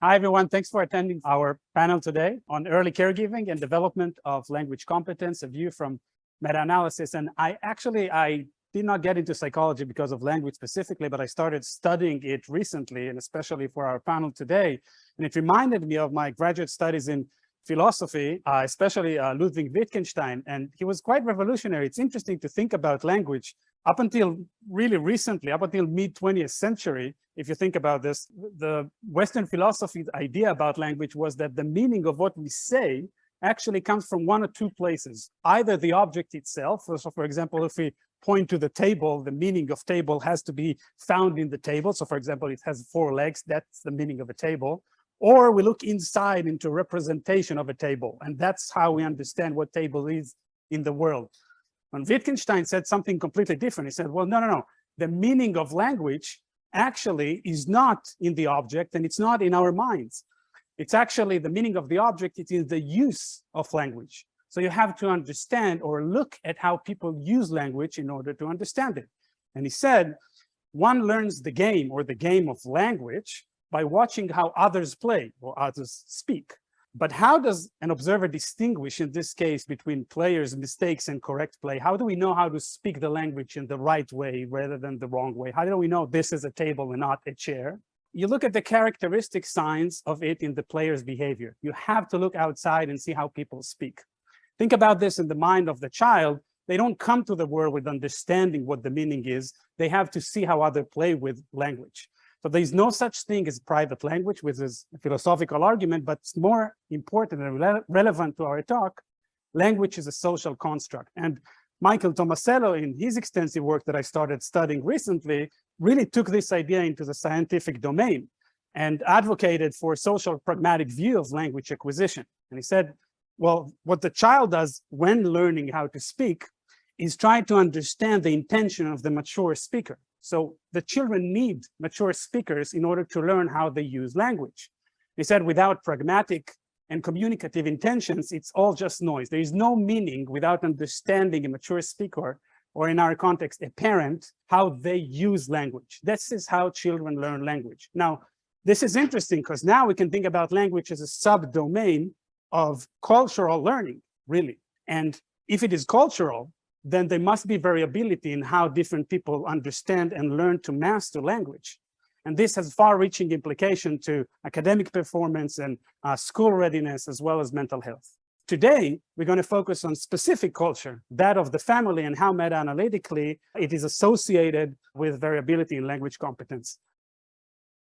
Hi, everyone. Thanks for attending our panel today on early caregiving and development of language competence, a view from meta-analysis. And I did not get into psychology because of language specifically, but I started studying it recently, and especially for our panel today. And it reminded me of my graduate studies in philosophy, especially Ludwig Wittgenstein, and he was quite revolutionary. It's interesting to think about language up until really recently, up until mid-20th century. If you think about this, the Western philosophy's idea about language was that the meaning of what we say actually comes from one or two places, either the object itself. So for example, if we point to the table, the meaning of table has to be found in the table. So for example, it has 4 legs, that's the meaning of a table. Or we look inside into representation of a table, and that's how we understand what table is in the world. And Wittgenstein said something completely different. He said, well, no. The meaning of language actually is not in the object, and it's not in our minds. It's actually the meaning of the object, it is the use of language. So you have to understand or look at how people use language in order to understand it. And he said, one learns the game or the game of language by watching how others play or others speak. But how does an observer distinguish, in this case, between players' mistakes and correct play? How do we know how to speak the language in the right way rather than the wrong way? How do we know this is a table and not a chair? You look at the characteristic signs of it in the player's behavior. You have to look outside and see how people speak. Think about this in the mind of the child. They don't come to the world with understanding what the meaning is. They have to see how others play with language. So there's no such thing as private language, which is a philosophical argument, but it's more important and relevant to our talk. Language is a social construct. And Michael Tomasello, in his extensive work that I started studying recently, really took this idea into the scientific domain and advocated for a social pragmatic view of language acquisition. And he said, well, what the child does when learning how to speak is try to understand the intention of the mature speaker. So the children need mature speakers in order to learn how they use language. He said, without pragmatic and communicative intentions, it's all just noise. There is no meaning without understanding a mature speaker, or in our context, a parent, how they use language. This is how children learn language. Now, this is interesting because now we can think about language as a subdomain of cultural learning, really. And if it is cultural, then there must be variability in how different people understand and learn to master language. And this has far-reaching implication to academic performance and school readiness, as well as mental health. Today, we're going to focus on specific culture, that of the family, and how meta-analytically it is associated with variability in language competence.